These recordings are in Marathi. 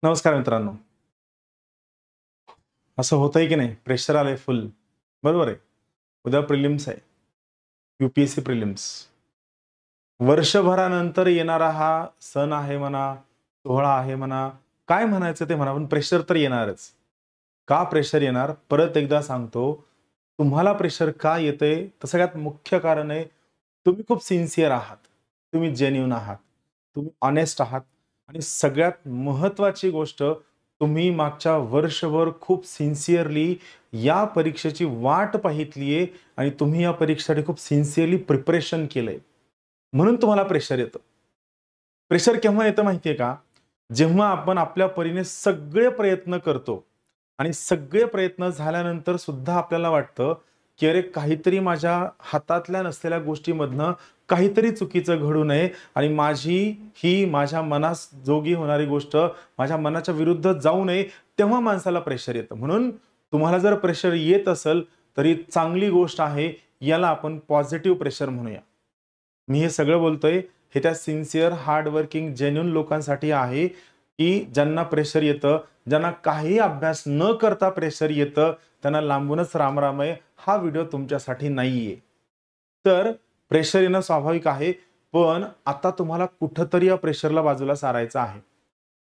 नमस्कार मित्रांनो. असं होतंय की नाही, प्रेशर आलंय फुल, बरोबर आहे. उद्या प्रिलिम्स आहे, यूपीएससी प्रिलिम्स. वर्षभरानंतर येणारा हा सण आहे म्हणा, सोहळा आहे म्हणा, काय म्हणायचं ते म्हणा, पण प्रेशर तर येणारच. का प्रेशर येणार? परत एकदा सांगतो, तुम्हाला प्रेशर का येतंय? तर सगळ्यात मुख्य कारण आहे, तुम्ही खूप सिन्सिअर आहात, तुम्ही जेन्युइन आहात, तुम्ही ऑनेस्ट आहात आणि सगळ्यात महत्त्वाची गोष्ट, तुम्ही मागच्या वर्षभर खूप सिन्सिअरली या परीक्षेची वाट पाहितली आहे आणि तुम्ही या परीक्षेसाठी खूप सिन्सिअरली प्रिपरेशन केलंय. म्हणून तुम्हाला प्रेशर येतं. प्रेशर केव्हा येतं माहिती आहे का? जेव्हा आपण आपल्या परीने सगळे प्रयत्न करतो आणि सगळे प्रयत्न झाल्यानंतर सुद्धा आपल्याला वाटतं, की अरे काहीतरी माझ्या हातातल्या नसलेल्या गोष्टीमधनं काहीतरी चुकीचं घडू नये आणि माझ्या मनास जोगी होणारी गोष्ट माझ्या मनाच्या विरुद्ध जाऊ नये, तेव्हा माणसाला प्रेशर येतं. म्हणून तुम्हाला जर प्रेशर येत असेल, तरी चांगली गोष्ट आहे. याला आपण पॉझिटिव्ह प्रेशर म्हणूया. मी हे सगळं बोलतोय, हे त्या सिन्सिअर, हार्डवर्किंग, जेन्युइन लोकांसाठी आहे, की ज्यांना प्रेशर येतं, ज्यांना काही अभ्यास न करता प्रेशर येतं, त्यांना लांबूनच राम-राम आहे. हा व्हिडिओ तुमच्यासाठी नाहीये. तर प्रेशर येणं स्वाभाविक आहे, पण आता तुम्हाला कुठेतरी या प्रेशरला बाजूला सारायचं आहे.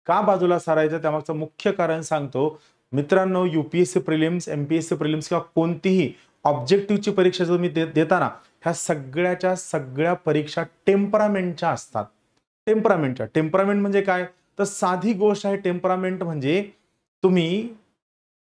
का बाजूला सारायचं? त्यामागचं मुख्य कारण सांगतो. मित्रांनो, यूपीएससी प्रिलिम्स, एमपीएससी प्रिलिम्स किंवा कोणतीही ऑब्जेक्टिव्हची परीक्षा जर तुम्ही देताना, ह्या सगळ्याच्या सगळ्या परीक्षा टेम्परामेंटच्या असतात. टेम्परामेंट म्हणजे काय? तर साधी गोष्ट आहे. टेम्परामेंट म्हणजे तुम्ही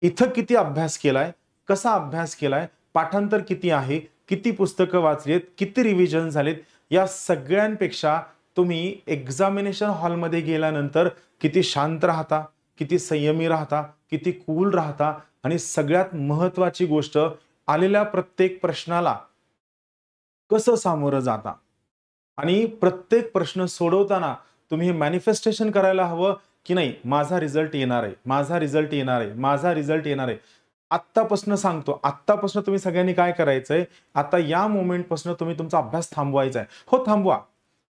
इथं किती अभ्यास केलाय, कसा अभ्यास केलाय, पाठांतर किती आहे, किती पुस्तकं वाचलीत, किती रिव्हिजन झालेत, या सगळ्यांपेक्षा तुम्ही एक्झामिनेशन हॉलमध्ये गेल्यानंतर किती शांत राहता, किती संयमी राहता, किती कूल राहता आणि सगळ्यात महत्त्वाची गोष्ट, आलेल्या प्रत्येक प्रश्नाला कसं सामोरं जाता आणि प्रत्येक प्रश्न सोडवताना तुम्ही हे मॅनिफेस्टेशन करायला हवं, की नाही माझा रिझल्ट येणार आहे, माझा रिझल्ट येणार आहे, माझा रिझल्ट येणार आहे. आत्तापासून सांगतो, आत्तापासून तुम्ही सगळ्यांनी काय करायचंय, आता या मोमेंटपासून तुम्ही तुमचा अभ्यास थांबवायचा आहे. हो, थांबवा.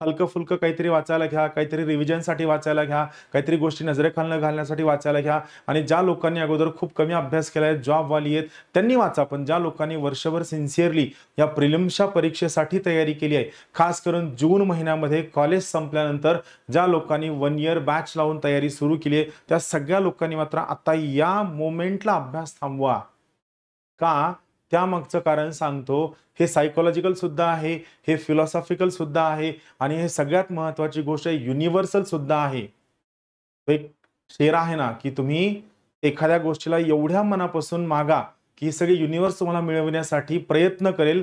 हलकं-फुलकं काहीतरी वाचायला घ्या, काहीतरी रिव्हिजनसाठी वाचायला घ्या, काहीतरी गोष्टी नजरेखालनं घालण्यासाठी वाचायला घ्या आणि ज्या लोकांनी अगोदर खूप कमी अभ्यास केलाय, जॉबवाली आहेत, त्यांनी वाचा. पण ज्या लोकांनी वर्षभर सिन्सिअरली या प्रिलिम्सच्या परीक्षेसाठी तयारी केली आहे, खास करून जून महिन्यामध्ये कॉलेज संपल्यानंतर ज्या लोकांनी 1 इयर बॅच लावून तयारी सुरू केली आहे, त्या सगळ्या लोकांनी मात्र आता या मोमेंटला अभ्यास थांबवा. का? त्यामागचं कारण सांगतो. हे सायकॉलॉजिकल सुद्धा आहे, हे फिलॉसॉफिकल सुद्धा आहे आणि हे सगळ्यात महत्त्वाची गोष्ट आहे, युनिव्हर्सल सुद्धा आहे. तो एक शेर आहे ना, की तुम्ही एखाद्या गोष्टीला एवढ्या मनापासून मागा, की ही सगळी युनिव्हर्स तुम्हाला मिळवण्यासाठी प्रयत्न करेल.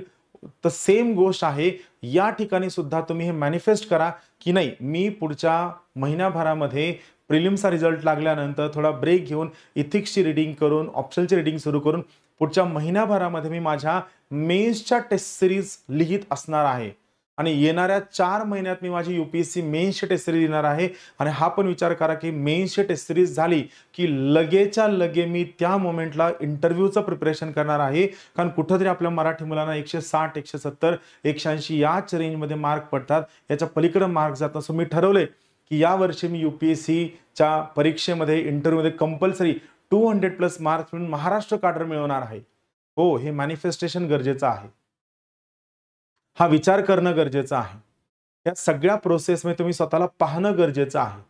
तर सेम गोष्ट आहे. या ठिकाणी सुद्धा तुम्ही हे मॅनिफेस्ट करा, की नाही मी पुढच्या महिन्याभरामध्ये प्रिलिम्सचा रिझल्ट लागल्यानंतर थोडा ब्रेक घेऊन इथिक्सची रीडिंग करून, ऑप्शनची रीडिंग सुरू करून पुढच्या महिन्याभरामध्ये मी माझ्या मेन्सच्या टेस्ट सीरीज लिहित असणार आहे आणि येणाऱ्या 4 महिन्यात मी माझी यूपीएससी मेन्सची टेस्ट सीरीज लिहिणार आहे आणि हा पण विचार करा, की मेन्सची टेस्ट सीरीज झाली, की लगेच्या लगे मी त्या मोमेंटला इंटरव्ह्यूचं प्रिपरेशन करणार आहे. कारण कुठेतरी आपल्या मराठी मुलांना 160, 170, 180 याच रेंजमध्ये मार्क पडतात. याच्या पलीकडे मार्क जात नसतो. मी ठरवले, की यावर्षी मी यूपीएससीच्या परीक्षेमध्ये, इंटरव्ह्यूमध्ये कंपल्सरी 200+ मार्क्स मिळून महाराष्ट्र काढर मिळवणार आहे. हो, हे मॅनिफेस्टेशन गरजेचं आहे. हा विचार करणं गरजेचं आहे. या सगळ्या प्रोसेसमध्ये तुम्ही स्वतःला पाहणं गरजेचं आहे.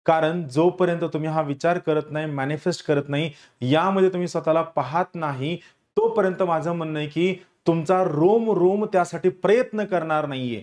कारण जोपर्यंत तुम्ही हा विचार करत नाही, मॅनिफेस्ट करत नाही, यामध्ये तुम्ही स्वतःला पाहत नाही, तोपर्यंत माझं म्हणणं आहे, की तुमचा रोम त्यासाठी प्रयत्न करणार नाहीये.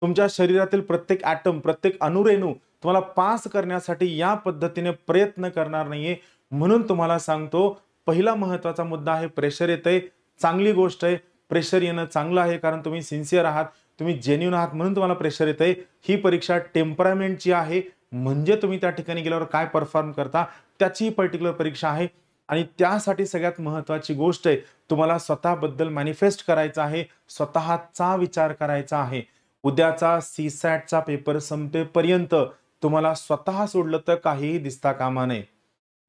तुमच्या शरीरातील प्रत्येक ॲटम, प्रत्येक अणुरेणू तुम्हाला पास करण्यासाठी या पद्धतीने प्रयत्न करणार नाहीये. म्हणून तुम्हाला सांगतो, पहिला महत्त्वाचा मुद्दा आहे, प्रेशर येतंय. चांगली गोष्ट आहे. प्रेशर येणं चांगलं आहे, कारण तुम्ही सिन्सिअर आहात, तुम्ही जेन्युइन आहात, म्हणून तुम्हाला प्रेशर येतंय. ही परीक्षा टेम्परामेंटची आहे, म्हणजे तुम्ही त्या ठिकाणी गेल्यावर काय परफॉर्म करता त्याची ही पर्टिक्युलर परीक्षा आहे. आणि त्यासाठी सगळ्यात महत्त्वाची गोष्ट आहे, तुम्हाला स्वतःबद्दल मॅनिफेस्ट करायचं आहे, स्वतःचा विचार करायचा आहे. उद्याचा सीसॅटचा पेपर संपेपर्यंत तुम्हाला स्वतः सोडलं तर काहीही दिसता कामा नये.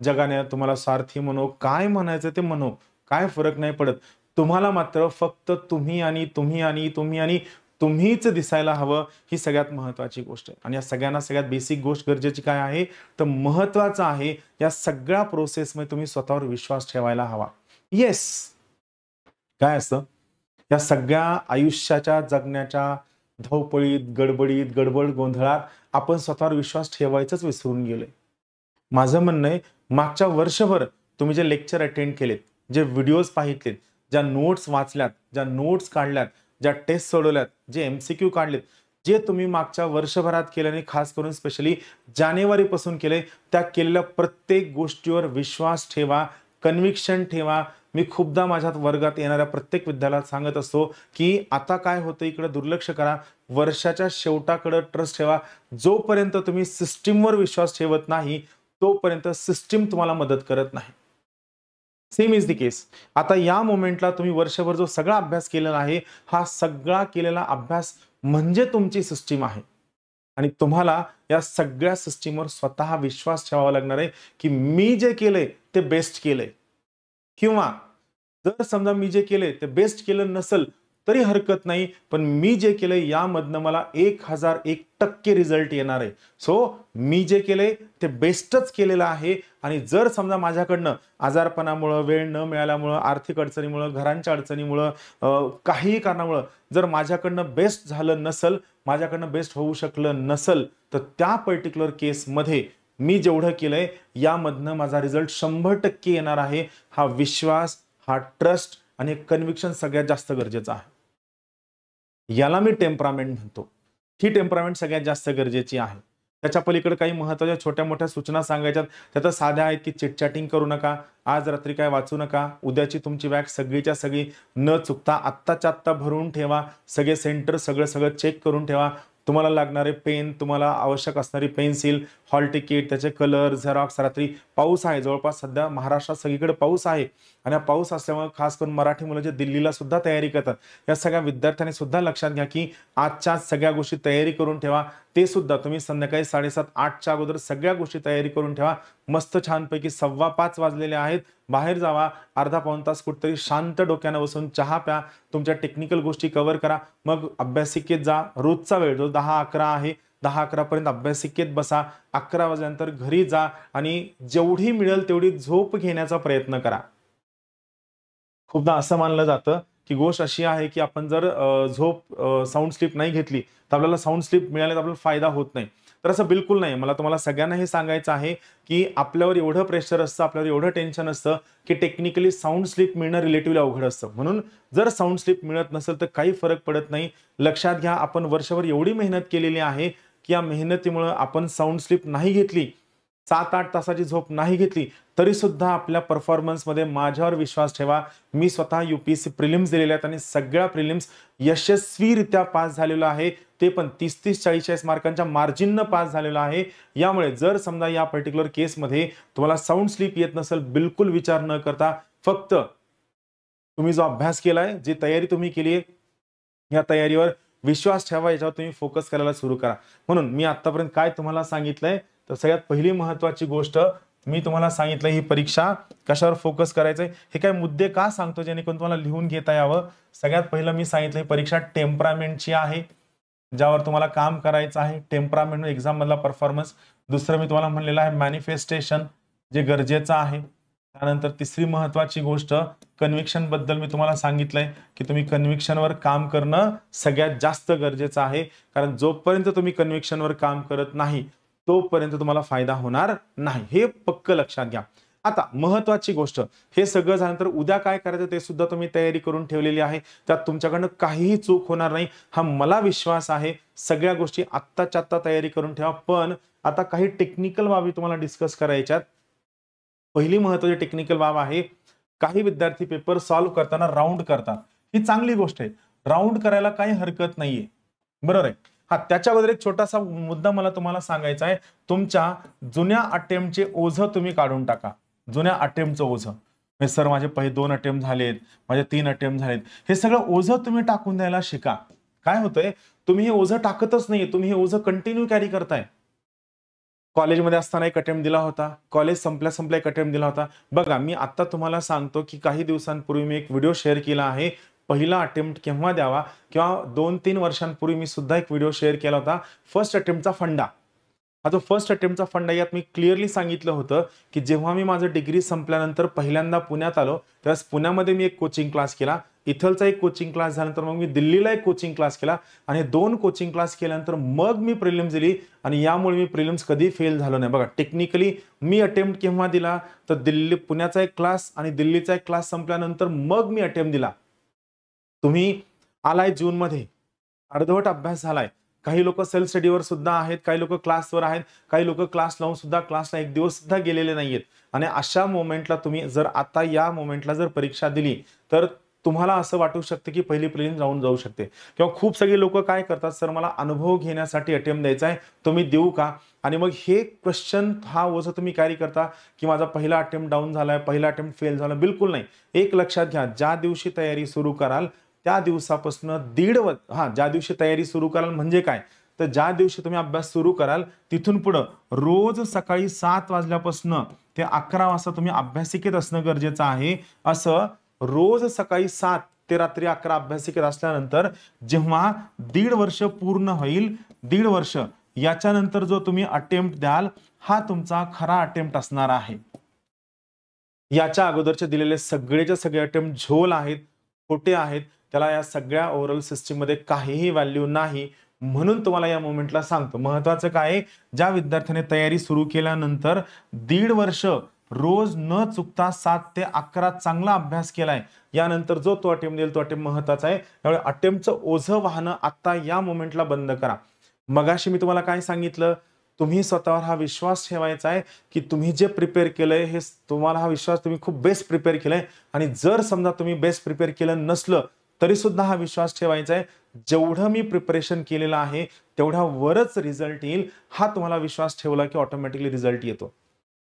जगाने तुम्हाला स्वार्थी म्हणो, काय म्हणायचं ते म्हणो, काय फरक नाही पडत. तुम्हाला मात्र फक्त तुम्ही आणि तुम्ही आणि तुम्ही आणि तुम्हीच दिसायला हवं, ही सगळ्यात महत्त्वाची गोष्ट आहे. आणि या सगळ्यांना सगळ्यात बेसिक गोष्ट गरजेची काय आहे, तर महत्त्वाचं आहे या सगळ्या प्रोसेसमध्ये तुम्ही स्वतःवर विश्वास ठेवायला हवा. येस, काय असतं, या सगळ्या आयुष्याच्या जगण्याच्या धावपळीत, गडबडीत, गडबड गोंधळात आपण स्वतःवर विश्वास ठेवायचंच विसरून गेलोय. माझं म्हणणं आहे, मागच्या वर्षभर तुम्ही जे लेक्चर अटेंड केलेत, जे व्हिडिओज पाहितलेत, ज्या नोट्स वाचल्यात, ज्या नोट्स काढल्यात, ज्या टेस्ट सोडवल्यात, जे MCQ काढलेत, जे तुम्ही मागच्या वर्षभरात केल्याने खास करून स्पेशली जानेवारीपासून केले, त्या केलेल्या प्रत्येक गोष्टीवर विश्वास ठेवा, कन्व्हिक्शन ठेवा. मी खूपदा माझ्या वर्गात येणाऱ्या प्रत्येक विद्यार्थ्याला सांगत असतो, की आता काय होतं इकडे दुर्लक्ष करा, वर्षाच्या शेवटाकडे ट्रस्ट ठेवा. जोपर्यंत तुम्ही सिस्टीमवर विश्वास ठेवत नाही, तोपर्यंत सिस्टीम तुम्हाला मदत करत नाही. सेम इज द केस. आता या मोमेंटला तुम्ही वर्षभर जो सगळा अभ्यास केलेला आहे, हा सगळा केलेला अभ्यास म्हणजे तुमची सिस्टीम आहे. आणि तुम्हाला या सगळ्या सिस्टीमवर स्वतः विश्वास ठेवावा लागणार आहे, की मी जे केलंय ते बेस्ट केलंय. किंवा जर समजा मी जे केलंय ते बेस्ट केलं नसेल तरी हरकत नाही, पण मी जे केलंय यामधनं मला 1001% रिझल्ट येणार आहे. सो मी जे केलंय ते बेस्टच केलेलं आहे. आणि जर समजा माझ्याकडनं आजारपणामुळं, वेळ न मिळाल्यामुळं, आर्थिक अडचणीमुळं, घरांच्या अडचणीमुळं, काहीही कारणामुळं जर माझ्याकडनं बेस्ट झालं नसल, माझ्याकडनं बेस्ट होऊ शकलं नसल, तर त्या पर्टिक्युलर केसमध्ये मी जेवढं केलंय यामधनं माझा रिझल्ट 100% येणार आहे. हा विश्वास, हा ट्रस्ट आणि कन्व्हिक्शन सगळ्यात जास्त गरजेचं आहे. याला मी टेम्परामेंट म्हणतो. ही टेम्परामेंट सगळ्यात जास्त गरजेची आहे. त्याच्या पलीकडे काही महत्त्वाच्या छोट्या-मोठ्या सूचना सांगायच्यात. त्या तर साध्या आहेत, की चिट-चॅटिंग करू नका, आज रात्री काय वाचू नका, उद्याची तुमची बॅग सगळीच्या सगळी न चुकता आत्ताच्या आत्ता भरून ठेवा, सगळे सेंटर सगळं चेक करून ठेवा. तुम्हाला लागणारे पेन, तुम्हाला आवश्यक असणारी पेन्सिल, हॉल तिकीट, त्याचे कलर, झेरॉक्स. रात्री पाऊस आहे, जवळपास सध्या महाराष्ट्रात सगळीकडे पाऊस आहे आणि पाऊस असल्यामुळे खास करून मराठी मुलं जे दिल्लीला सुद्धा तयारी करतात, या सगळ्या विद्यार्थ्यांनी सुद्धा लक्षात घ्या, की आजच्या सगळ्या गोष्टी तयारी करून ठेवा. ते सुद्धा तुम्ही संध्याकाळी 7:30-8च्या अगोदर सगळ्या गोष्टी तयारी करून ठेवा. मस्त छानपैकी 5:15 वाजलेले आहेत, बाहेर जावा, अर्धा पाऊण तास कुठेतरी शांत डोक्यानं बसून चहा प्या, तुमच्या टेक्निकल गोष्टी कव्हर करा, मग अभ्यासिकेत जा. रोजचा वेळ जो 10-11 आहे, 10-11 पर्यंत अभ्यासिकेत बसा. 11 वाजल्यानंतर घरी जा आणि जेवढी मिळेल तेवढी झोप घेण्याचा प्रयत्न करा. खूपदा असं मानलं जातं, की गोष्ट अशी आहे, की आपण जर साउंड स्लीप नाही घेतली, तर आपल्याला साउंड स्लीप मिळाल्यास आपल्याला फायदा होत नाही. तर असं बिलकुल नाही. मला तुम्हाला सगळ्यांना हे सांगायचं आहे, की आपल्यावर एवढं प्रेशर असतं, आपल्यावर एवढं टेन्शन असतं, की टेक्निकली साउंड स्लीप मिळणं रिलेटिव्हली अवघड असतं. म्हणून जर साउंड स्लीप मिळत नसेल तर काही फरक पडत नाही. लक्षात घ्या, आपण वर्षभर एवढी मेहनत केलेली आहे, की या मेहनतीमुळे आपण साउंड स्लीप नाही घेतली, 7-8 तासाची झोप नाही घेतली, तरी सुद्धा आपल्या परफॉर्मन्समध्ये माझ्यावर विश्वास ठेवा. मी स्वतः UPSC प्रिलिम्स दिलेल्या आहेत आणि सगळ्या प्रिलिम्स यशस्वीरित्या पास झालेलो आहे. ते पण 30-30, 40-40 मार्कांच्या मार्जिननं पास झालेलो आहे. यामुळे जर समजा या पर्टिक्युलर केसमध्ये तुम्हाला साउंड स्लीप येत नसेल, बिलकुल विचार न करता फक्त तुम्ही जो अभ्यास केलाय, जी तयारी तुम्ही केली आहे, या तयारीवर विश्वास ठेवा, याच्यावर तुम्ही फोकस करायला सुरू करा. म्हणून मी आतापर्यंत काय तुम्हाला सांगितलंय, तर सगळ्यात पहिली महत्त्वाची गोष्ट मी तुम्हाला सांगितलं, ही परीक्षा कशावर फोकस करायचंय. हे काय मुद्दे का सांगतो जेणेकरून तुम्हाला लिहून घेता यावं. सगळ्यात पहिलं मी सांगितलं, ही परीक्षा टेम्परामेंटची आहे, ज्यावर तुम्हाला काम करायचं आहे. टेम्परामेंट एक्झाम मधला परफॉर्मन्स. दुसरं मी तुम्हाला म्हणलेलं आहे मॅनिफेस्टेशन, जे गरजेचं आहे. त्यानंतर तिसरी महत्त्वाची गोष्ट कन्व्हिक्शन बद्दल मी तुम्हाला सांगितलंय, की तुम्ही कन्व्हिक्शनवर काम करणं सगळ्यात जास्त गरजेचं आहे. कारण जोपर्यंत तुम्ही कन्व्हिक्शनवर काम करत नाही, तोपर्यंत तुम्हाला फायदा होणार नाही. हे पक्क लक्षात घ्या. आता महत्त्वाची गोष्ट, हे सगळं झाल्यानंतर उद्या काय करायचं ते सुद्धा तुम्ही तयारी करून ठेवलेली आहे. त्यात तुमच्याकडनं काहीही चूक होणार नाही, हा मला विश्वास आहे. सगळ्या गोष्टी आत्ताच्या आत्ता तयारी करून ठेवा. पण आता काही टेक्निकल बाबी तुम्हाला डिस्कस करायच्यात. पहिली महत्त्वाची टेक्निकल बाब आहे, काही विद्यार्थी पेपर सॉल्व्ह करताना राऊंड करतात. ही चांगली गोष्ट आहे, राऊंड करायला काही हरकत नाहीये, बरोबर आहे. हा, त्याच्याबद्दल एक छोटासा मुद्दा मला तुम्हाला सांगायचा आहे. तुमच्या जुन्या अटेम्प्टचे ओझं तुम्ही काढून टाका. जुन्या अटेम्प्टचं ओझं, सर माझे पहिले 2 अटेम्प्ट झालेत, माझे 3 अटेम्प्ट झालेत, हे सगळं ओझं तुम्ही टाकून द्यायला शिका. काय होतंय, तुम्ही हे ओझं टाकतच नाहीये, तुम्ही हे ओझं कंटिन्यू कॅरी करताय. कॉलेजमध्ये असताना एक अटेम्प्ट दिला होता, कॉलेज संपल्या एक अटेम्प्ट दिला होता. बघा, मी आता तुम्हाला सांगतो की काही दिवसांपूर्वी मी एक व्हिडिओ शेअर केला आहे, पहिला अटेम्प्ट केव्हा द्यावा, किंवा 2-3 वर्षांपूर्वी मी सुद्धा एक व्हिडिओ शेअर केला होता, फर्स्ट अटेम्प्टचा फंडा. हा जो फर्स्ट अटेम्प्टचा फंडा, यात मी क्लिअरली सांगितलं होतं की जेव्हा मी माझं डिग्री संपल्यानंतर पहिल्यांदा पुण्यात आलो, त्यावेळेस पुण्यामध्ये मी एक कोचिंग क्लास केला, इथलचा एक कोचिंग क्लास झाल्यानंतर मग मी दिल्लीला एक कोचिंग क्लास केला, आणि 2 कोचिंग क्लास केल्यानंतर मग मी प्रिलिम्स दिली, आणि यामुळे मी प्रिलिम्स कधी फेल झालो नाही. बघा, टेक्निकली मी अटेम्प्ट केव्हा दिला, तर पुण्याचा एक क्लास आणि दिल्लीचा एक क्लास संपल्यानंतर मग मी अटेम्प्ट दिला. तुम्ही आलाय जूनमध्ये, अर्धवट अभ्यास झालाय, काही लोक सेल्फ स्टडीवर सुद्धा आहेत, काही लोक क्लासवर आहेत, काही लोक क्लास लावून सुद्धा क्लासला एक दिवस सुद्धा गेलेले नाहीयेत. आणि अशा मोमेंटला तुम्ही जर आता या मोमेंटला जर परीक्षा दिली, तर तुम्हाला असं वाटू शकते की पहिली प्रिलिम्स राहून जाऊ शकते. किंवा खूप सगळे लोक काय करतात, सर मला अनुभव घेण्यासाठी अटेम्प्ट द्यायचा आहे, तो मी देऊ का, आणि मग हे क्वेश्चन हा ओझं तुम्ही कॅरी करता की माझा पहिला अटेम्प्ट डाऊन झालाय, पहिला अटेम्प्ट फेल झाला. बिलकुल नाही. एक लक्षात घ्या, ज्या दिवशी तयारी सुरू कराल त्या दिवसापासून ज्या दिवशी तयारी सुरू कराल म्हणजे काय, तर ज्या दिवशी तुम्ही अभ्यास सुरू कराल तिथून पुढे रोज सकाळी 7 वाजल्यापासून ते 11 वाजता तुम्ही अभ्यासिकेत असणं गरजेचं आहे. असं रोज सकाळी 7 ते रात्री 11 अभ्यासिकेत असल्यानंतर जेव्हा 1.5 वर्ष पूर्ण होईल, 1.5 वर्ष, याच्यानंतर जो तुम्ही अटेम्प्ट द्याल हा तुमचा खरा अटेम्प्ट असणार आहे. याच्या अगोदरचे दिलेले सगळेचे सगळे अटेम्प्ट झोल आहेत, खोटे आहेत, त्याला या सगळ्या ओव्हरऑल सिस्टीम मध्ये काहीही व्हॅल्यू नाही. म्हणून तुम्हाला या मोमेंटला सांगतो, महत्वाचं काय, ज्या विद्यार्थ्याने तयारी सुरू केल्यानंतर 1.5 वर्ष रोज न चुकता 7 ते 11 चांगला अभ्यास केलाय, यानंतर जो तो अटेम्प्ट देईल तो अटेम्प्ट महत्वाचा आहे. त्यामुळे अटेम्प्टचं ओझं वाहनं आता या मोमेंटला बंद करा. मगाशी मी तुम्हाला काय सांगितलं, तुम्ही स्वतःवर हा विश्वास ठेवायचा आहे की तुम्ही जे प्रिपेअर केलंय हे तुम्हाला हा विश्वास, तुम्ही खूप बेस्ट प्रिपेअर केलंय. आणि जर समजा तुम्ही बेस्ट प्रिपेअर केलं नसलं तरी सुद्धा हा विश्वास ठेवायचा आहे, जेवढं मी प्रिपरेशन केलेलं आहे तेवढ्यावरच रिझल्ट येईल, हा तुम्हाला विश्वास ठेवला की ऑटोमॅटिकली रिझल्ट येतो.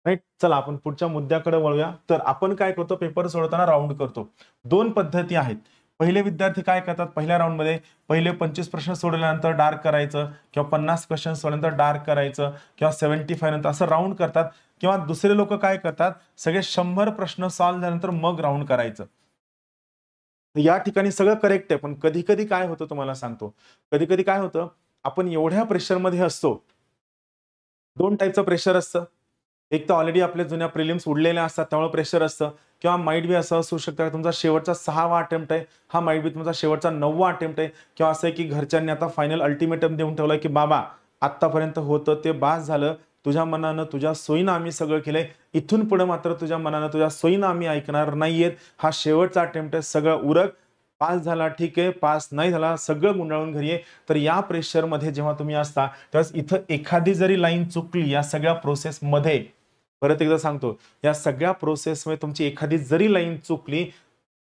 राईट. चला आपण पुढच्या मुद्द्याकडे वळूया. तर आपण काय करतो, पेपर सोडवताना राऊंड करतो. 2 पद्धती आहेत. पहिले विद्यार्थी काय करतात, पहिल्या राऊंड मध्ये पहिले 25 प्रश्न सोडवल्यानंतर डार्क करायचं, किंवा 50 क्वेश्चन सोडल्यानंतर डार्क करायचं, किंवा 75 नंतर असं राऊंड करतात. किंवा दुसरे लोक काय करतात, सगळे 100 प्रश्न सॉल्व्ह झाल्यानंतर मग राऊंड करायचं. या ठिकाणी सगळं करेक्ट आहे, पण कधी कधी काय होतं तुम्हाला सांगतो, कधी कधी काय होतं, आपण एवढ्या प्रेशरमध्ये असतो. 2 टाईपचं प्रेशर असतं. एक तर ऑलरेडी आपल्या जुन्या प्रिलिम्स उडलेल्या असतात त्यामुळे प्रेशर असतं, किंवा माइट बी असं असू शकतं की तुमचा शेवटचा 6वा अटेम्प्ट आहे, हा माइट बी तुमचा शेवटचा 9वा अटेम्प्ट आहे, किंवा असं आहे की घरच्यांनी आता फायनल अल्टिमेटम देऊन ठेवलंय की बाबा आतापर्यंत होतं ते बास झालं, तुझ्या मनानं तुझ्या सोयीनं आम्ही सगळं केलंय, इथून पुढे मात्र तुझ्या मनानं तुझ्या सोयीनं आम्ही ऐकणार नाहीयेत, हा शेवटचा अटेम्प्ट आहे, सगळं उरक, पास झाला ठीक आहे, पास नाही झाला सगळं गुंडाळून घरी आहे. तर या प्रेशरमध्ये जेव्हा तुम्ही असता त्यावेळेस इथं एखादी जरी लाईन चुकली या सगळ्या प्रोसेसमध्ये, परत एकदा सांगतो, या सगळ्या प्रोसेसमध्ये तुमची एखादी जरी लाईन चुकली,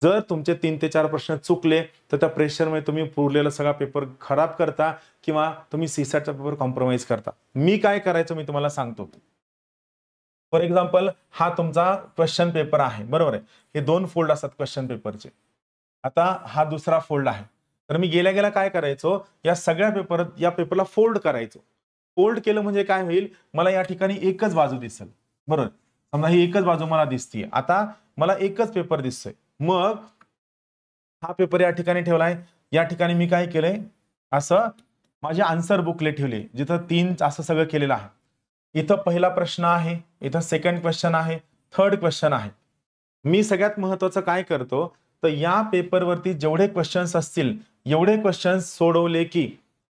जर तुमचे 3 ते 4 प्रश्न चुकले तर त्या प्रेशरमध्ये तुम्ही पुरलेला सगळा पेपर खराब करता, किंवा तुम्ही सीसॅटचा पेपर कॉम्प्रोमाइज करता. मी काय करायचं मी तुम्हाला सांगतो. फॉर एक्झाम्पल, हा तुमचा क्वेश्चन पेपर आहे, बरोबर आहे, हे 2 फोल्ड असतात क्वेश्चन पेपरचे. आता हा दुसरा फोल्ड आहे, तर मी गेल्या गेल्या काय करायचो, या सगळ्या या पेपरला फोल्ड करायचो. फोल्ड केलं म्हणजे काय होईल, मला या ठिकाणी एकच बाजू दिसेल, बरोबर. समजा ही एकच बाजू मला दिसतीये, आता मला एकच पेपर दिसतोय. मग हा पेपर या ठिकाणी ठेवलाय, या ठिकाणी मी काय केलंय, असं माझे आन्सर बुकले ठेवले, जिथं 3 असं सगळं केलेलं आहे. इथं पहिला प्रश्न आहे, इथं सेकंड क्वेश्चन आहे, थर्ड क्वेश्चन आहे. मी सगळ्यात महत्वाचं काय करतो, तर या पेपरवरती जेवढे क्वेश्चन्स असतील एवढे क्वेश्चन्स सोडवले की,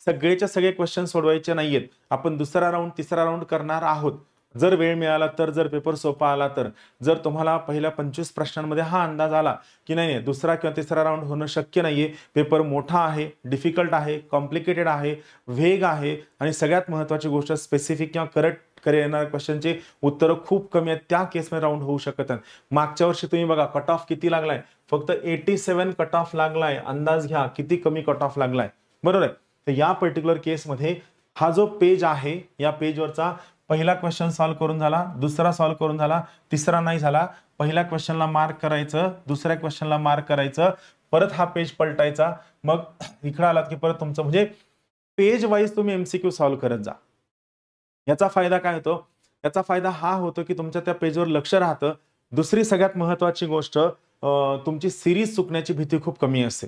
सगळेच्या सगळे क्वेश्चन सोडवायचे नाहीयेत, आपण दुसरा राऊंड तिसरा राऊंड करणार आहोत. जर वेळ मिळाला तर, जर पेपर सोपा आला तर, जर तुम्हाला पहिल्या 25 प्रश्नांमध्ये हा अंदाज आला की नाही दुसरा किंवा तिसरा राऊंड होणं शक्य नाहीये, पेपर मोठा आहे, डिफिकल्ट आहे, कॉम्प्लिकेटेड आहे, वेग आहे, आणि सगळ्यात महत्वाची गोष्ट स्पेसिफिक किंवा करेक्ट येणाऱ्या क्वेश्चनचे उत्तर खूप कमी आहेत, त्या केसमध्ये राऊंड होऊ शकत नाही. मागच्या वर्षी तुम्ही बघा कट ऑफ किती लागलाय, फक्त 87 कट ऑफ लागलाय. अंदाज घ्या किती कमी कट ऑफ लागलाय, बरोबर आहे. तर या पर्टिक्युलर केसमध्ये हा जो पेज आहे, या पेजवरचा पहिला क्वेश्चन सॉल्व्ह करून झाला, दुसरा सॉल्व्ह करून झाला, तिसरा नाही झाला, पहिल्या क्वेश्चनला मार्क करायचं, दुसऱ्या क्वेश्चनला मार्क करायचं, परत हा पेज पलटायचा, मग इकडे आलात की परत तुमचं म्हणजे पेज वाईज तुम्ही एमसीक्यू सॉल्व्ह करत जा. याचा फायदा काय होतो? याचा फायदा हा होतो की तुमच्या त्या पेजवर लक्ष राहतं. दुसरी सगळ्यात महत्वाची गोष्ट, तुमची सिरीज चुकण्याची भीती खूप कमी असते.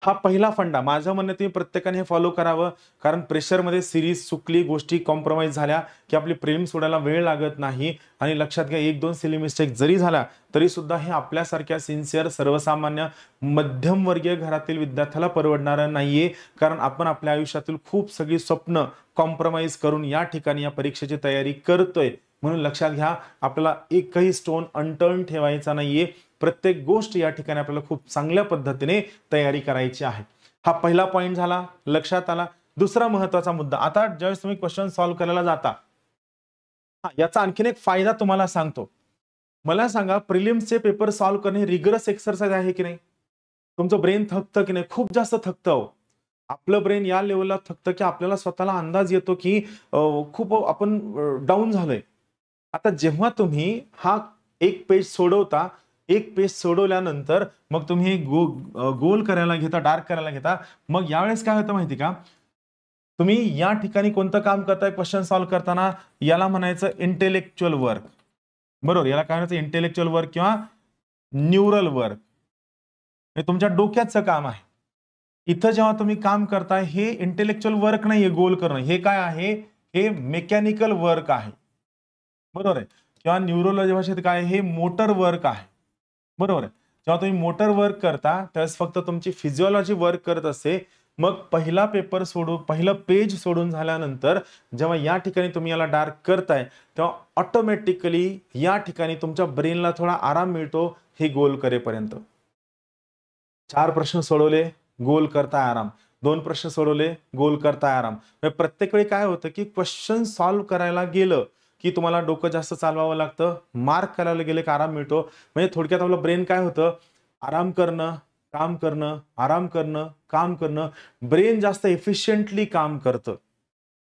हा पहिला फंडा माझ्या म्हणणं तुम्ही प्रत्येकाने हे फॉलो करावं, कारण प्रेशरमध्ये सिरीज चुकली, गोष्टी कॉम्प्रोमाइज झाल्या की आपली प्रिलिम्स सोडायला वेळ लागत नाही. आणि लक्षात घ्या, एक दोन सिली मिस्टेक जरी झाला तरी सुद्धा हे आपल्यासारख्या सिन्सिअर सर्वसामान्य मध्यमवर्गीय घरातील विद्यार्थ्याला परवडणारं नाहीये, कारण आपण आपल्या आयुष्यातील खूप सगळी स्वप्न कॉम्प्रोमाइज करून या ठिकाणी या परीक्षेची तयारी करतोय. म्हणून लक्षात घ्या, आपल्याला एकही स्टोन अनटर्न ठेवायचा नाहीये. प्रत्येक गोष्ट या ठिकाणी आपल्याला खूप चांगल्या पद्धतीने तयारी करायची आहे. हा पहिला पॉइंट झाला, लक्षात आला. दुसरा महत्वाचा मुद्दा, आता ज्यावेळेस तुम्ही क्वेश्चन सॉल्व्ह करायला जाता, याचा आणखीन एक फायदा तुम्हाला सांगतो. मला सांगा, प्रिलिम्सचे पेपर सॉल्व्ह करणे रिगरस एक्सरसाइज आहे की नाही? तुमचं ब्रेन थकतं की नाही? खूप जास्त थकतं. आपलं ब्रेन या लेवलला थकतं की आपल्याला स्वतःला अंदाज येतो की खूप आपण डाऊन झालोय. आता जेव्हा तुम्ही हा एक पेज सोडवता, एक पेज सोडवल्यानंतर मग तुम्ही गोल करायला घेता, डार्क करायला घेता, मग यावेळेस काय होतं माहिती का? तुम्ही या ठिकाणी कोणतं काम करताय क्वेश्चन सॉल्व्ह करताना, याला म्हणायचं इंटेलेक्च्युअल वर्क. बरोबर, याला काय म्हणायचं? इंटेलेक्च्युअल वर्क किंवा न्यूरल वर्क. हे तुमच्या डोक्याचं काम आहे. इथं जेव्हा तुम्ही काम करताय, हे इंटेलेक्च्युअल वर्क नाहीये गोल करणं, हे काय आहे? हे मेकॅनिकल वर्क आहे. बरोबर आहे. किंवा न्यूरोलॉजी भाषेत काय, हे मोटर वर्क आहे. बरोबर आहे. जेव्हा तुम्ही मोटर वर्क करता त्यावेळेस फक्त तुमची फिजिओलॉजी वर्क करत असते. मग पहिला पेपर सोडून, पहिलं पेज सोडून झाल्यानंतर जेव्हा या ठिकाणी तुम्ही याला डार्क करताय, तेव्हा ऑटोमॅटिकली या ठिकाणी तुमच्या ब्रेनला थोडा आराम मिळतो हे गोल करेपर्यंत. 4 प्रश्न सोडवले, गोल करताय आराम. 2 प्रश्न सोडवले, गोल करताय आराम. प्रत्येक वेळी काय होतं की क्वेश्चन सॉल्व्ह करायला गेलं की तुम्हाला डोकं जास्त चालवावं लागतं, मार्क करायला गेले की आराम मिळतो. म्हणजे थोडक्यात आपलं ब्रेन काय होतं? आराम करणं, काम करणं, आराम करणं, काम करणं. ब्रेन जास्त एफिशियंटली काम करतं.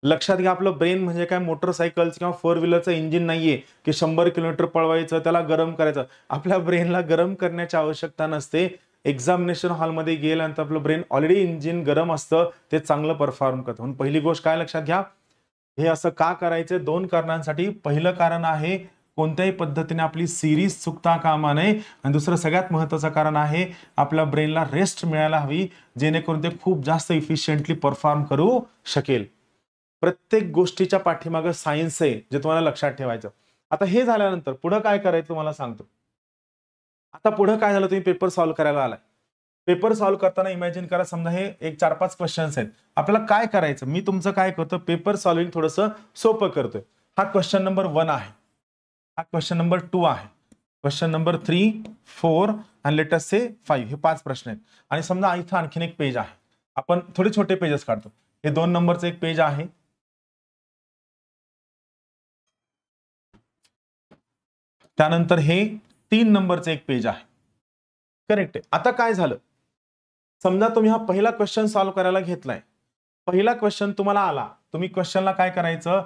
लक्षात घ्या, आपलं ब्रेन म्हणजे काय मोटरसायकल किंवा 4 व्हीलरचं इंजिन नाहीये की 100 किलोमीटर पळवायचं, त्याला गरम करायचं. आपल्या ब्रेनला गरम करण्याची आवश्यकता नसते. एक्झामिनेशन हॉलमध्ये गेल्यानंतर आपलं ब्रेन ऑलरेडी इंजिन गरम असतं, ते चांगलं परफॉर्म करतं. म्हणून पहिली गोष्ट काय लक्षात घ्या, हे असं का करायचं? 2 कारणांसाठी. पहिलं कारण आहे, कोणत्याही पद्धतीने आपली सिरीज चुकता कामा नये. आणि दुसरं सगळ्यात महत्त्वाचं कारण आहे, आपल्या ब्रेनला रेस्ट मिळायला हवी, जेणेकरून ते खूप जास्त इफिशियंटली परफॉर्म करू शकेल. प्रत्येक गोष्टीच्या पाठीमागं सायन्स आहे, जे तुम्हाला लक्षात ठेवायचं. आता हे झाल्यानंतर पुढे काय करायचं तुम्हाला सांगतो. आता पुढे काय झालं, तुम्ही पेपर सॉल्व्ह करायला आलाय. पेपर सॉल्व्ह करताना इमॅजिन करा, समजा हे एक 4-5 क्वेश्चन्स आहेत. आपल्याला काय करायचं? मी तुमचं काय करतो, पेपर सॉल्व्हिंग थोडंसं सोपं करतोय. हा क्वेश्चन नंबर 1 आहे, हा क्वेश्चन नंबर 2 आहे, क्वेश्चन नंबर 3, 4 आणि लेट अस से 5. हे 5 प्रश्न आहेत. आणि समजा इथं आणखीन एक पेज आहे. आपण थोडे छोटे पेजेस काढतो. हे 2 नंबरचं एक पेज आहे, त्यानंतर हे 3 नंबरचं एक पेज आहे. करेक्ट आहे. आता काय झालं, समजा तुम्ही हा पहिला क्वेश्चन सॉल्व्ह करायला घेतलाय. पहिला क्वेश्चन तुम्हाला आला, तुम्ही क्वेश्चनला काय करायचं,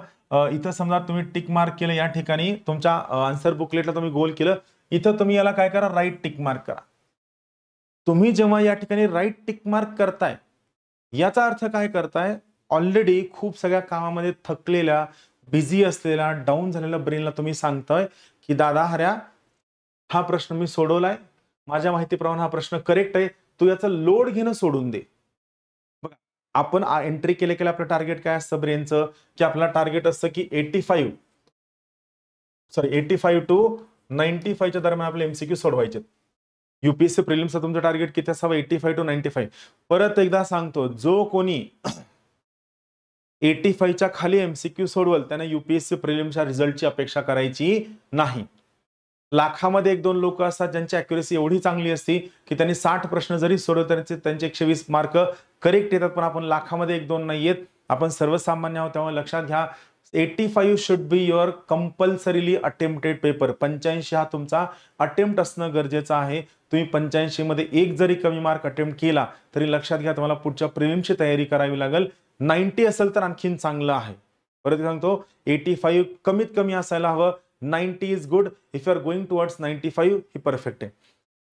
इथं समजा तुम्ही टिक मार्क केलं, या ठिकाणी तुमच्या आन्सर बुकलेटला तुम्ही गोल केलं, इथं तुम्ही याला काय करा, राईट टिक मार्क करा. तुम्ही जेव्हा या ठिकाणी राईट टिक मार्क करताय, याचा अर्थ काय करताय, ऑलरेडी खूप सगळ्या कामामध्ये थकलेल्या, बिझी असलेल्या, डाऊन झालेल्या ब्रेनला तुम्ही सांगताय की दादा हऱ्या, हा प्रश्न मी सोडवलाय, माझ्या माहितीप्रमाणे हा प्रश्न करेक्ट आहे, तू याचा लोड घेणं सोडून दे. बघा, आपण एंट्री केले केलं आपलं टार्गेट काय असतं ब्रेनचं, की आपला टार्गेट असतं की 85 टू 95 दरम्यान आपले एमसीक्यू सोडवायचे. युपीएससी प्रिलिम्सचं तुमचं टार्गेट किती असावं, 85 टू 95. परत एकदा सांगतो, जो कोणी 85च्या खाली एमसीक्यू सोडवल त्याने युपीएससी प्रिलिम्सच्या रिझल्टची अपेक्षा करायची नाही. लाखामध्ये 1-2 लोक असतात ज्यांची अॅक्युरेसी एवढी चांगली असती की त्यांनी 60 प्रश्न जरी सोडवले तरी त्यांचे 120 मार्क करेक्ट येतात. पण आपण लाखामध्ये 1-2 नाही येत, आपण सर्वसामान्य आहोत. त्यामुळे लक्षात घ्या, 85 should be your compulsorily attempted paper. 85 हा तुमचा अटेम्प्ट असणं गरजेचं आहे. तुम्ही 85 मध्ये एक जरी कमी मार्क अटेम्प्ट केला तरी लक्षात घ्या, तुम्हाला पुढच्या प्रिलिम्सची तयारी करावी लागेल. 90 असेल तर आणखीन चांगलं आहे. परत सांगतो 85 कमीत कमी असायला हवं. 90 is good. If you are going towards 95 ही परफेक्ट आहे.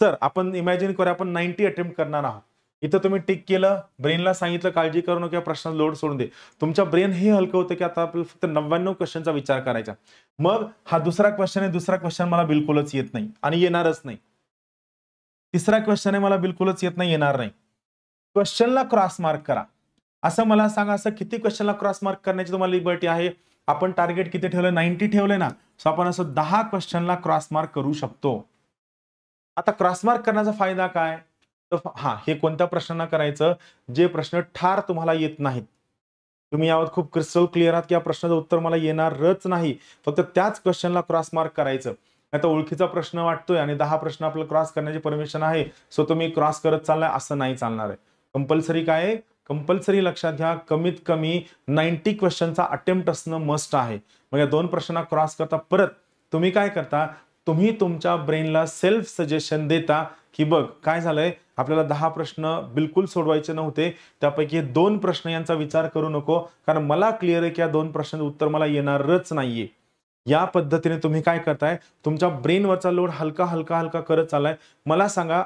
तर आपण इमॅजिन करूया आपण 90 अटेम्प्ट करणार आहोत. इथं तुम्ही टिक केलं, ब्रेनला सांगितलं काळजी करू नका, प्रश्न लोड सोडून दे. तुमच्या ब्रेन हे हलकं होतं की आता आपल्याला फक्त 99 क्वेश्चनचा विचार करायचा. मग हा दुसरा क्वेश्चन आहे, दुसरा क्वेश्चन मला बिलकुलच येत नाही आणि येणारच नाही. तिसरा क्वेश्चन आहे मला बिलकुलच येत नाही, येणार नाही. क्वेश्चनला क्रॉस मार्क करा. असं मला सांगा, असं किती क्वेश्चनला क्रॉस मार्क करण्याची तुम्हाला लिबर्टी आहे? आपण टार्गेट किती ठेवलं? 90 ठेवलंय ना. सो आपण असं 10 क्वेश्चनला क्रॉस मार्क करू शकतो. आता क्रॉस मार्क करण्याचा फायदा काय? तर हे कोणत्या प्रश्नांना करायचं? जे प्रश्न ठार तुम्हाला येत नाहीत. तुम्ही यावर खूप क्रिस्टल क्लिअर आहात की या प्रश्नाचं उत्तर मला येणारच नाही, फक्त त्याच क्वेश्चनला क्रॉस मार्क करायचं. आता ओळखीचा प्रश्न वाटतोय आणि 10 प्रश्न आपल्याला क्रॉस करण्याची परमिशन आहे, सो तुम्ही क्रॉस करत चाललाय, असं नाही चालणार आहे. कंपल्सरी काय आहे? कंपल्सरी लक्षात घ्या, कमीत कमी 90 क्वेश्चनचा अटेम्प्ट असणं मस्ट आहे. मग या 2 प्रश्नांना क्रॉस करता परत तुम्ही काय करता? तुम्ही तुमच्या ब्रेनला सेल्फ सजेशन देता की बघ काय झालंय, आपल्याला 10 प्रश्न बिलकुल सोडवायचे नव्हते, त्यापैकी 2 प्रश्न यांचा विचार करू नको, कारण मला क्लिअर आहे की या 2 प्रश्नांचं उत्तर मला येणारच नाहीये. या पद्धतीने तुम्ही काय करताय? तुमच्या ब्रेनवरचा लोड हलका हलका हलका करत चाललाय. मला सांगा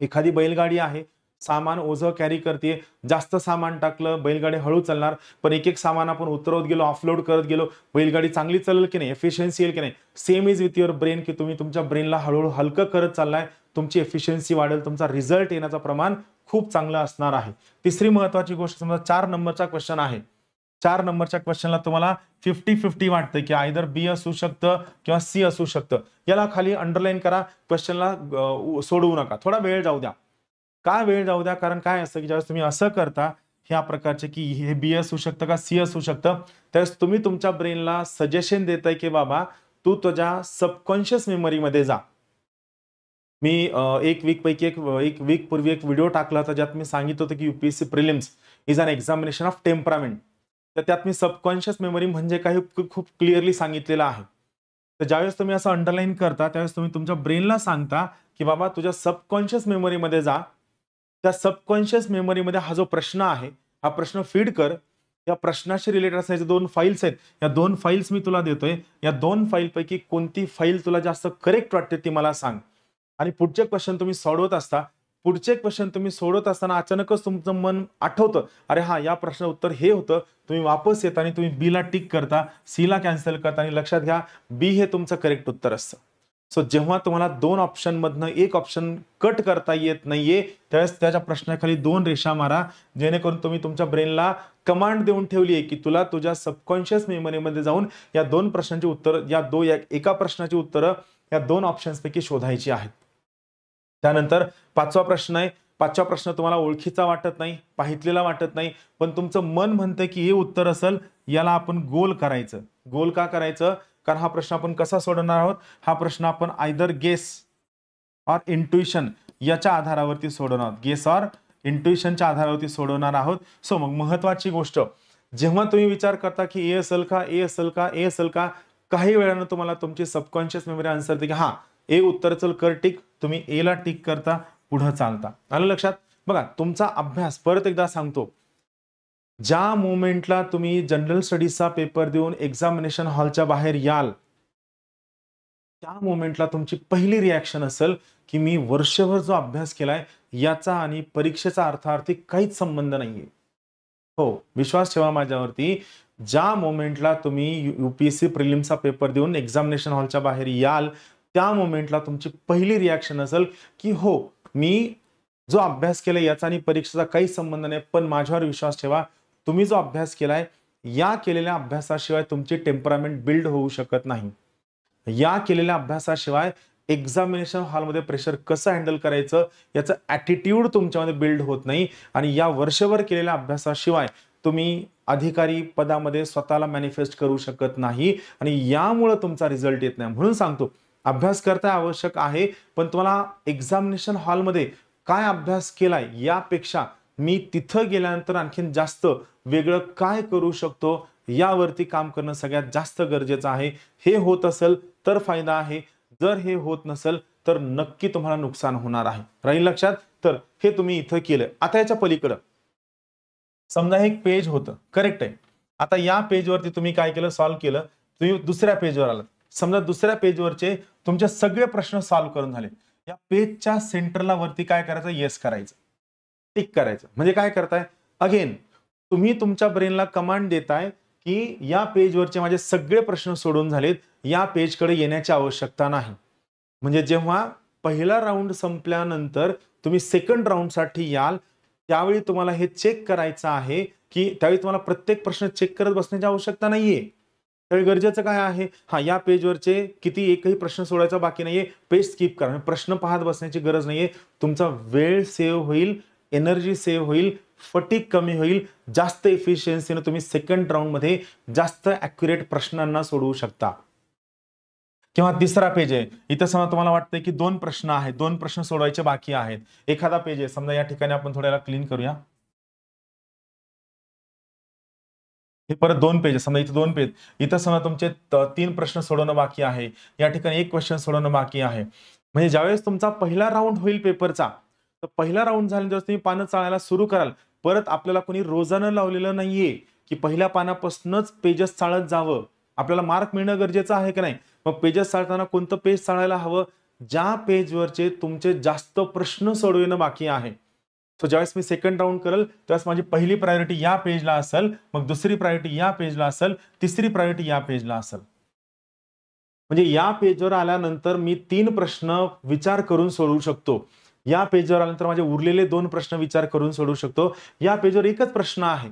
एखादी बैलगाडी आहे, सामान ओझं कॅरी करते, जास्त सामान टाकलं, बैलगाडी हळू चालणार, पण एक एक सामान आपण उतरवत गेलो, ऑफलोड करत गेलो, बैलगाडी चांगली चालेल की नाही, एफिशियन्सी येईल की नाही. Same is with your brain, की तुम्ही तुमच्या ब्रेनला हळूहळू हलकं करत चाललाय, तुमची एफिशियन्सी वाढेल, तुमचा रिझल्ट येण्याचं प्रमाण खूप चांगलं असणार आहे. तिसरी महत्वाची गोष्ट, समजा 4 नंबरचा क्वेश्चन आहे. 4 नंबरच्या क्वेश्चनला तुम्हाला 50-50 वाटतं की आयदर बी असू शकतं किंवा सी असू शकतं. याला खाली अंडरलाईन करा, क्वेश्चनला सोडवू नका, थोडा वेळ जाऊ द्या. का वेळ जाऊ द्या? कारण काय असतं की ज्यावेळेस तुम्ही असं करता ह्या प्रकारचे की हे बी असू शकतं का सी असू शकतं, त्यावेळेस तुम्ही तुमच्या ब्रेनला सजेशन देताय की बाबा तू तुझ्या सबकॉन्शियस मेमरीमध्ये जा. मी एक वीक पूर्वी एक व्हिडिओ टाकला होता, ज्यात मी सांगितलं होतं की UPSC prelims is an examination of temperament. तर त्यात मी सबकॉन्शियस मेमरी म्हणजे काही खूप क्लिअरली सांगितलेलं आहे. तर ज्यावेळेस तुम्ही असं अंडरलाईन करता, त्यावेळेस तुम्ही तुमच्या ब्रेनला सांगता की बाबा तुझ्या सबकॉन्शियस मेमरीमध्ये जा. त्या सबकॉन्शियस मेमरीमध्ये हा जो प्रश्न आहे, हा प्रश्न फीड कर. या प्रश्नाशी रिलेटेड असणारे 2 फाईल्स आहेत, या 2 फाईल्स मी तुला देतोय. या 2 फाईलपैकी कोणती फाईल तुला जास्त करेक्ट वाटते ती मला सांग. आणि पुढचे क्वेश्चन तुम्ही सोडवत असता, पुढचे क्वेश्चन तुम्ही सोडवत असताना अचानकच तुमचं मन आठवतं, अरे हा या प्रश्नाचं उत्तर हे होतं. तुम्ही वापस येता आणि तुम्ही बी ला टिक करता, सी ला कॅन्सल करता आणि लक्षात घ्या बी हे तुमचं करेक्ट उत्तर असतं. सो जेव्हा तुम्हाला 2 ऑप्शन मधनं एक ऑप्शन कट करता येत नाहीये, त्यावेळेस त्याच्या प्रश्नाखाली 2 रेषा मारा, जेणेकरून तुम्ही तुमच्या ब्रेनला कमांड देऊन ठेवली आहे की तुला तुझ्या सबकॉन्शियस मेमरीमध्ये जाऊन या 2 प्रश्नांची उत्तरं, एका प्रश्नाची उत्तरं या 2 ऑप्शन्स पैकी शोधायची आहेत. त्यानंतर 5वा प्रश्न आहे. 5वा प्रश्न तुम्हाला ओळखीचा वाटत नाही, पाहितलेला वाटत नाही, पण तुमचं मन म्हणतं की हे उत्तर असेल, याला आपण गोल करायचं. गोल का करायचं? कारण हा प्रश्न आपण कसा सोडवणार आहोत? हा प्रश्न आपण आयदर गेस ऑर इंट्युशन याच्या आधारावरती सोडवणार आहोत. गेस ऑर इंट्युशनच्या आधारावरती सोडवणार आहोत. सो मग महत्वाची गोष्ट, जेव्हा तुम्ही विचार करता की ए असेल का, ए असेल का, ए असेल का, काही वेळानं तुम्हाला तुमची सबकॉन्शियस मेमरी आन्सर देते की हा ए उत्तर चल कर टिक. तुम्ही ए ला टिक करता, पुढे चालता. आलं लक्षात? बघा तुमचा अभ्यास परत एकदा सांगतो, ज्या मोमेंटला तुम्ही जनरल स्टडीजचा पेपर देऊन एक्झामिनेशन हॉलच्या बाहेर याल, त्या मोमेंटला तुमची पहिली रिॲक्शन असेल की मी वर्षभर जो अभ्यास केलाय याचा आणि परीक्षेचा अर्थार्थी काहीच संबंध नाहीये. हो, विश्वास ठेवा माझ्यावरती. ज्या मोमेंटला तुम्ही यूपीएससी प्रिलिम्सचा पेपर देऊन एक्झामिनेशन हॉलच्या बाहेर याल, त्या मोमेंटला तुमची पहिली रिॲक्शन असेल की हो, मी जो अभ्यास केलाय याचा आणि परीक्षेचा काही संबंध नाही, पण माझ्यावर विश्वास ठेवा, तुम्ही जो अभ्यास केलाय या केलेल्या अभ्यासाशिवाय तुमची टेम्परामेंट बिल्ड होऊ शकत नाही. या केलेल्या अभ्यासाशिवाय एक्झामिनेशन हॉलमध्ये प्रेशर कसं हँडल करायचं याचं ॲटिट्यूड तुमच्यामध्ये बिल्ड होत नाही. आणि या वर्षभर केलेल्या अभ्यासाशिवाय तुम्ही अधिकारी पदामध्ये स्वतःला मॅनिफेस्ट करू शकत नाही आणि यामुळे तुमचा रिझल्ट येत नाही. म्हणून सांगतो, अभ्यास करता आवश्यक आहे, पण तुम्हाला एक्झामिनेशन हॉलमध्ये काय अभ्यास केलाय यापेक्षा मी तिथं गेल्यानंतर आणखीन जास्त वेगळं काय करू शकतो यावरती काम करणं सगळ्यात जास्त गरजेचं आहे. हे होत असेल तर फायदा आहे, जर हे होत नसेल तर नक्की तुम्हाला नुकसान होणार आहे. राहील लक्षात? तर हे तुम्ही इथं केलं. आता याच्या पलीकडं समजा हे एक पेज होतं, करेक्ट आहे. आता या पेजवरती तुम्ही काय केलं, सॉल्व्ह केलं, तुम्ही दुसऱ्या पेजवर आलात. समजा दुसऱ्या पेजवरचे तुमचे सगळे प्रश्न सॉल्व्ह करून झाले. या पेजच्या सेंटरला वरती काय करायचं, येस करायचं, टिक करायचं. म्हणजे काय करताय, अगेन तुम्ही तुमच्या ब्रेनला कमांड देताय की या पेजवरचे माझे सगळे प्रश्न सोडून झालेत, या पेजकडे येण्याची आवश्यकता नाही. म्हणजे जेव्हा पहिला राऊंड संपल्यानंतर तुम्ही सेकंड राऊंडसाठी याल, त्यावेळी तुम्हाला हे चेक करायचं आहे की त्यावेळी तुम्हाला प्रत्येक प्रश्न चेक करत बसण्याची आवश्यकता नाहीये. त्यावेळी गरजेचं काय आहे, या पेजवरचे किती एकही प्रश्न सोडायचा बाकी नाहीये, पेज स्किप करा. प्रश्न पाहत बसण्याची गरज नाहीये. तुमचा वेळ सेव्ह होईल, एनर्जी सेव्ह होईल, फटीग कमी होईल, जास्त इफिशियन्सीने तुम्ही सेकंड राऊंड मध्ये जास्त ॲक्युरेट प्रश्नांना सोडवू शकता. किंवा तिसरा पेज आहे, इथं समजा तुम्हाला वाटतंय की 2 प्रश्न आहेत, 2 प्रश्न सोडवायचे बाकी आहेत. एखादा पेज आहे, समजा या ठिकाणी आपण थोड्याला क्लीन करूया. हे परत 2 पेज, समजा इथे 2 पेज, इथं समजा तुमचे 3 प्रश्न सोडवणं बाकी आहे, या ठिकाणी 1 क्वेश्चन सोडवणं बाकी आहे. म्हणजे ज्यावेळेस तुमचा पहिला राऊंड होईल पेपरचा, तर पहिला राऊंड झाल्यानंतर तुम्ही पानं चाळायला सुरू कराल. परत आपल्याला कोणी रोजानं लावलेलं नाहीये की पहिल्या पानापासूनच पेजेस चाळत जावं. आपल्याला मार्क मिळणं गरजेचं आहे की नाही. मग पेजेस चाळताना कोणतं पेज चाळायला हवं, ज्या पेजवरचे तुमचे जास्त प्रश्न सोडवणं बाकी आहे. सो ज्यावेळेस मी सेकंड राऊंड करेल त्यावेळेस माझी पहिली प्रायोरिटी या पेजला असेल, मग दुसरी प्रायोरिटी या पेजला असेल, तिसरी प्रायोरिटी या पेजला असेल. म्हणजे या पेजवर आल्यानंतर मी 3 प्रश्न विचार करून सोडवू शकतो. या पेजवर आल्यानंतर माझे उरलेले 2 प्रश्न विचार करून सोडवू शकतो. या पेजवर एकच प्रश्न आहे.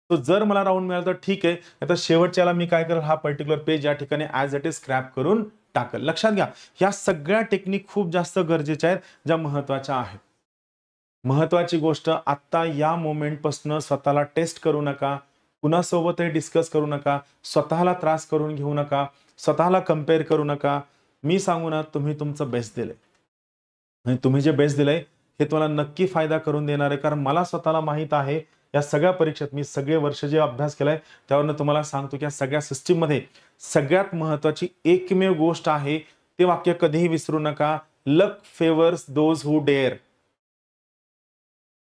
तो जर मला राऊंड मिळाला तर ठीक आहे, आता शेवटच्याला मी काय करेल, हा पर्टिक्युलर पेज या ठिकाणी ॲज इट इज स्क्रॅप करून टाकल. लक्षात घ्या, ह्या सगळ्या टेक्निक खूप जास्त गरजेच्या आहेत, ज्या महत्वाच्या आहेत. महत्वाची गोष्ट, आता या मोमेंटपासून स्वतःला टेस्ट करू नका, कुणासोबतही डिस्कस करू नका, स्वतःला त्रास करून घेऊ नका, स्वतःला कम्पेअर करू नका. मी सांगू ना, तुम्ही तुमचं बेस्ट दिलंय आणि तुम्ही जे बेस्ट दिलंय हे तुम्हाला नक्की फायदा करून देणार आहे. कारण मला स्वतःला माहित आहे, या सगळ्या परीक्षेत मी सगळे वर्ष जे अभ्यास केलाय त्यावरनं तुम्हाला सांगतो की या सगळ्या सिस्टीम मध्ये सगळ्यात महत्वाची एकमेव गोष्ट आहे, ते वाक्य कधीही विसरू नका, लक फेवर्स दोज हू डेअर.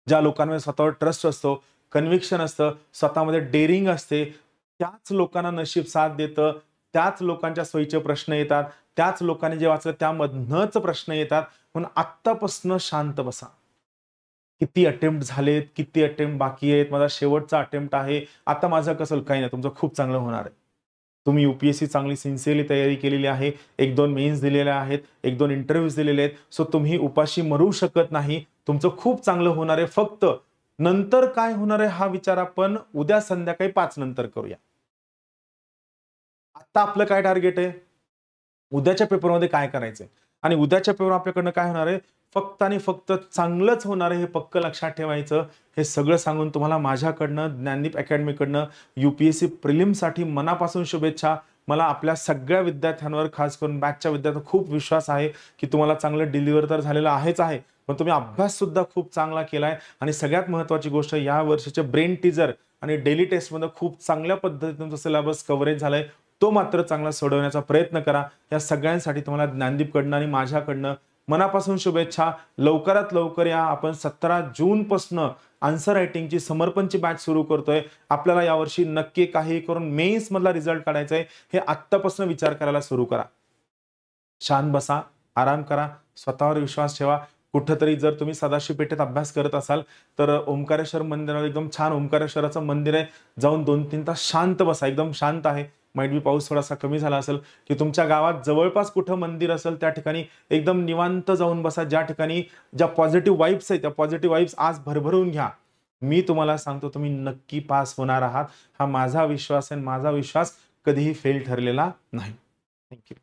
ज्या लोकांमध्ये स्वतःवर ट्रस्ट असतो, कन्व्हिक्शन असतं, स्वतःमध्ये डेअरिंग असते, त्याच लोकांना नशीब साथ देतं, त्याच लोकांच्या सोयीचे प्रश्न येतात, त्याच लोकांनी जे वाचलं त्यामधनच प्रश्न येतात. म्हणून आत्तापासून शांत बसा. किती अटेम्प्ट झालेत, किती अटेम्प्ट बाकी आहेत, माझा शेवटचा अटेम्प्ट आहे, आता माझं कसं, काही नाही, तुमचं खूप चांगलं होणार आहे. तुम्ही UPSC चांगली सिन्सिअरली तयारी केलेली आहे, 1-2 मेन्स दिलेल्या आहेत, 1-2 इंटरव्ह्यूज दिलेले आहेत. सो तुम्ही उपाशी मरू शकत नाही, तुमचं खूप चांगलं होणार आहे. फक्त नंतर काय होणार आहे हा विचार आपण उद्या संध्याकाळी 5 नंतर करूया. आता आपलं काय टार्गेट आहे, उद्याच्या पेपरमध्ये काय करायचंय आणि उद्याच्या पेपर आपल्याकडनं काय होणार आहे, फक्त आणि फक्त चांगलंच होणार आहे हे पक्क लक्षात ठेवायचं. हे सगळं सांगून तुम्हाला माझ्याकडनं, ज्ञानदीप अकॅडमीकडनं UPSC प्रिलिमसाठी मनापासून शुभेच्छा. मला आपल्या सगळ्या विद्यार्थ्यांवर, खास करून बॅचच्या विद्यार्थ्यांवर खूप विश्वास आहे की तुम्हाला चांगलं डिलिव्हर तर झालेलं आहेच आहे, पण तुम्ही अभ्यास सुद्धा खूप चांगला केलाय. आणि सगळ्यात महत्त्वाची गोष्ट, या वर्षीचे ब्रेन टीजर आणि डेली टेस्टमध्ये खूप चांगल्या पद्धतीने तुमचं सिलेबस कव्हरेज झालाय, तो मात्र चांगला सोडवण्याचा प्रयत्न करा. या सगळ्यांसाठी तुम्हाला ज्ञानदीपकडनं आणि माझ्याकडनं मनापासून शुभेच्छा. लवकरात लवकर या. आपण 17 जून पासून आन्सर रायटिंगची समर्पणची बॅच सुरू करतोय. आपल्याला यावर्षी नक्की काही करून मेन्स मधला रिझल्ट काढायचा आहे, हे आत्तापासून विचार करायला सुरू करा. शांत बसा, आराम करा, स्वतःवर विश्वास ठेवा. कुठंतरी जर तुम्ही सदाशिव पेठेत अभ्यास करत असाल तर ओंकारेश्वर मंदिरावर, एकदम छान ओंकारेश्वराचं मंदिर आहे, जाऊन 2-3 तास शांत बसा. एकदम शांत आहे. माइट बी पाऊस थोडासा कमी झाला असेल की तुमच्या गावात जवळपास कुठं मंदिर असेल त्या ठिकाणी एकदम निवांत जाऊन बसा. ज्या ठिकाणी ज्या पॉझिटिव्ह वाईब्स आहेत त्या पॉझिटिव्ह वाईब्स आज भरभरून घ्या. मी तुम्हाला सांगतो, तुम्ही नक्की पास होणार आहात. हा माझा विश्वास आहे. माझा विश्वास कधीही फेल ठरलेला नाही. थँक्यू.